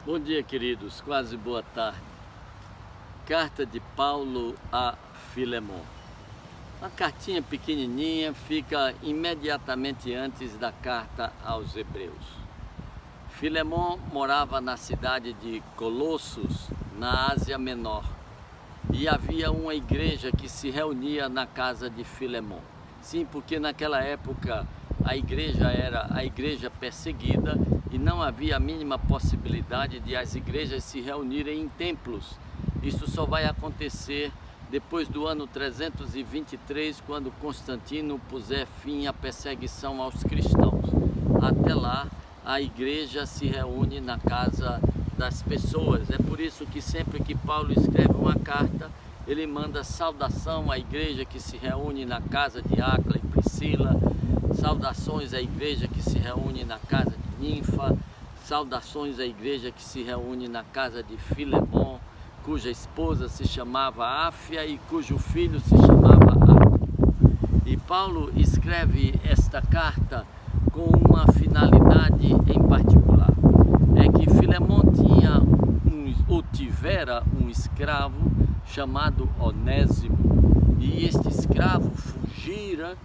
Bom dia, queridos, quase boa tarde. Carta de Paulo a Filemon. Uma cartinha pequenininha, fica imediatamente antes da carta aos Hebreus. Filemon morava na cidade de Colossos, na Ásia Menor, e havia uma igreja que se reunia na casa de Filemon. Sim, porque naquela época a igreja era a igreja perseguida e não havia a mínima possibilidade de as igrejas se reunirem em templos. Isso só vai acontecer depois do ano 323, quando Constantino puser fim à perseguição aos cristãos. Até lá, a igreja se reúne na casa das pessoas. É por isso que sempre que Paulo escreve uma carta, ele manda saudação à igreja que se reúne na casa de Áquila e Priscila, saudações à igreja que se reúne na casa de Ninfa, saudações à igreja que se reúne na casa de Filemon, cuja esposa se chamava Áfia e cujo filho se chamava Arquipo. E Paulo escreve esta carta com uma finalidade em particular. É que Filemon tivera um escravo chamado Onésimo, e este escravo fugira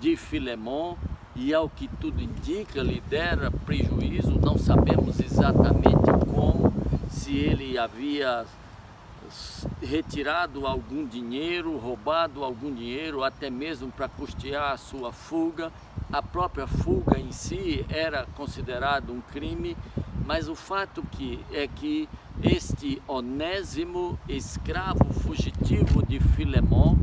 de Filemon e, ao que tudo indica, lhe dera prejuízo. Não sabemos exatamente como, se ele havia retirado algum dinheiro, roubado algum dinheiro, até mesmo para custear a sua fuga. A própria fuga em si era considerado um crime, mas o fato é que este Onésimo, escravo fugitivo de Filemon,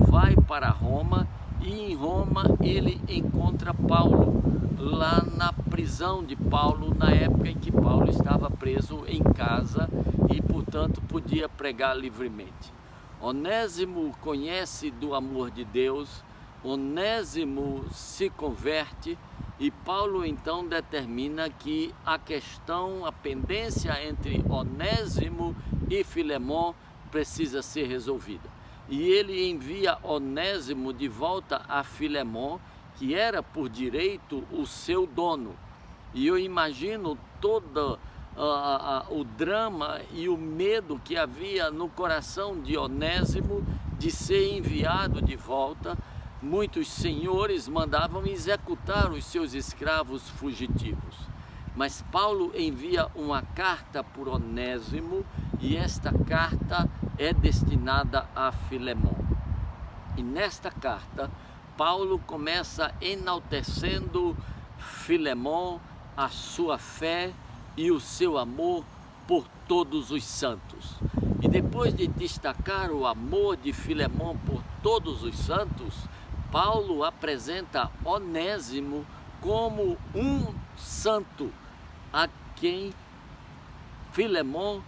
vai para Roma, e em Roma ele encontra Paulo, lá na prisão de Paulo, na época em que Paulo estava preso em casa e, portanto, podia pregar livremente. Onésimo conhece do amor de Deus, Onésimo se converte, e Paulo então determina que a questão, a pendência entre Onésimo e Filemon precisa ser resolvida. E ele envia Onésimo de volta a Filemon, que era por direito o seu dono. E eu imagino todo o drama e o medo que havia no coração de Onésimo de ser enviado de volta. Muitos senhores mandavam executar os seus escravos fugitivos. Mas Paulo envia uma carta por Onésimo, e esta carta é destinada a Filemon. E nesta carta, Paulo começa enaltecendo Filemon, a sua fé e o seu amor por todos os santos. E depois de destacar o amor de Filemon por todos os santos, Paulo apresenta Onésimo como um santo a quem Filemon,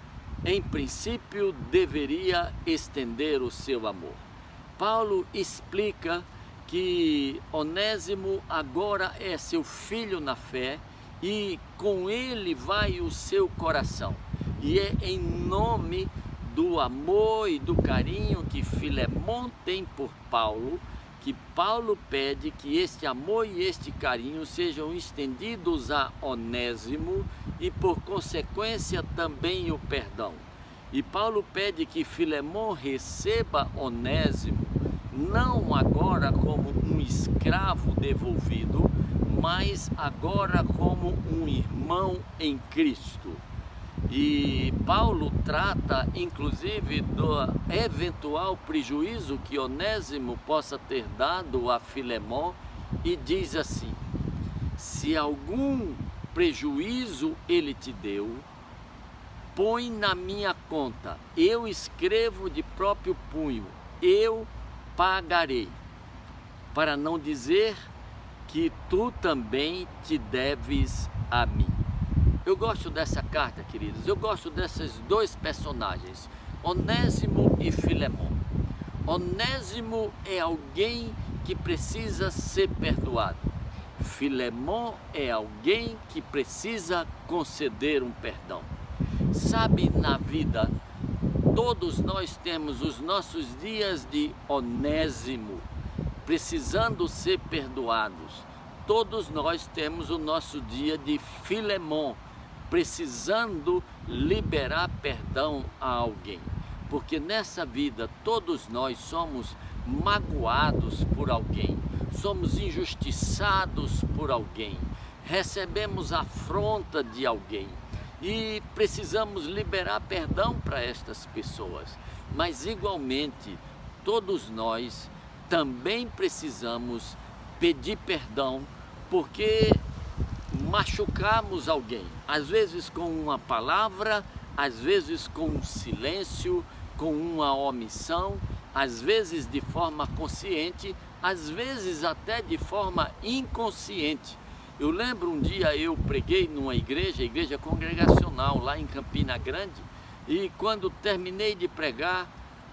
em princípio, deveria estender o seu amor. Paulo explica que Onésimo agora é seu filho na fé, e com ele vai o seu coração. E é em nome do amor e do carinho que Filemon tem por Paulo, que Paulo pede que este amor e este carinho sejam estendidos a Onésimo, e por consequência também o perdão. E Paulo pede que Filemon receba Onésimo, não agora como um escravo devolvido, mas agora como um irmão em Cristo. E Paulo trata inclusive do eventual prejuízo que Onésimo possa ter dado a Filemon, e diz assim: se algum prejuízo ele te deu, põe na minha conta, eu escrevo de próprio punho, eu pagarei, para não dizer que tu também te deves a mim. Eu gosto dessa carta, queridos. Eu gosto desses dois personagens, Onésimo e Filemon. Onésimo é alguém que precisa ser perdoado. Filemon é alguém que precisa conceder um perdão. Sabe, na vida, todos nós temos os nossos dias de Onésimo, precisando ser perdoados. Todos nós temos o nosso dia de Filemon, precisando liberar perdão a alguém. Porque nessa vida todos nós somos magoados por alguém, somos injustiçados por alguém, recebemos afronta de alguém e precisamos liberar perdão para estas pessoas. Mas igualmente, todos nós também precisamos pedir perdão porque machucamos alguém, às vezes com uma palavra, às vezes com um silêncio, com uma omissão, às vezes de forma consciente, às vezes até de forma inconsciente. Eu lembro um dia eu preguei numa igreja congregacional lá em Campina Grande, e quando terminei de pregar,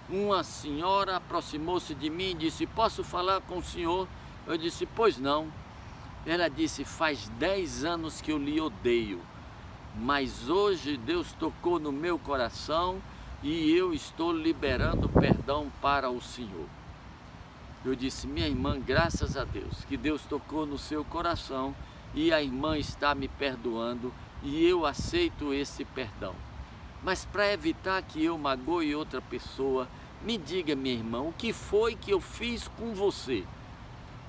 uma senhora aproximou-se de mim e disse: posso falar com o senhor? Eu disse: pois não. Ela disse: faz 10 anos que eu lhe odeio, mas hoje Deus tocou no meu coração e eu estou liberando perdão para o Senhor. Eu disse: minha irmã, graças a Deus que Deus tocou no seu coração e a irmã está me perdoando e eu aceito esse perdão. Mas para evitar que eu magoe outra pessoa, me diga, minha irmã, o que foi que eu fiz com você?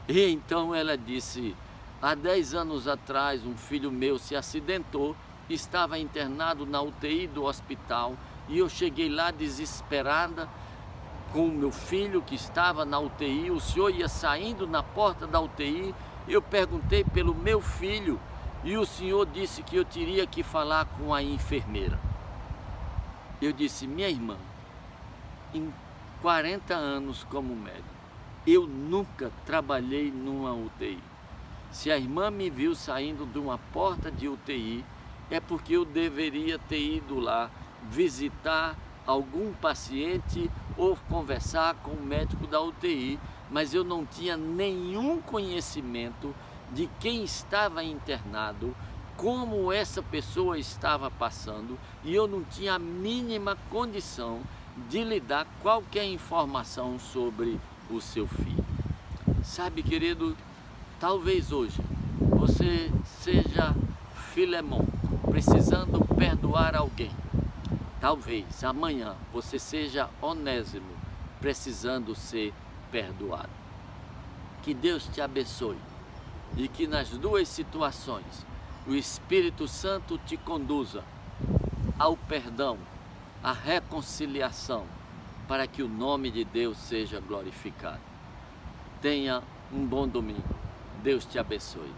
E então ela disse: há 10 anos atrás um filho meu se acidentou, estava internado na UTI do hospital e eu cheguei lá desesperada com o meu filho que estava na UTI. O senhor ia saindo na porta da UTI, eu perguntei pelo meu filho e o senhor disse que eu teria que falar com a enfermeira. Eu disse: minha irmã, em 40 anos como médico, eu nunca trabalhei numa UTI. Se a irmã me viu saindo de uma porta de UTI, é porque eu deveria ter ido lá visitar algum paciente ou conversar com o médico da UTI, mas eu não tinha nenhum conhecimento de quem estava internado, como essa pessoa estava passando, e eu não tinha a mínima condição de lhe dar qualquer informação sobre o seu filho. Sabe, querido, talvez hoje você seja Filemon, precisando perdoar alguém. Talvez amanhã você seja Onésimo, precisando ser perdoado. Que Deus te abençoe e que nas duas situações o Espírito Santo te conduza ao perdão, à reconciliação, para que o nome de Deus seja glorificado. Tenha um bom domingo. Deus te abençoe.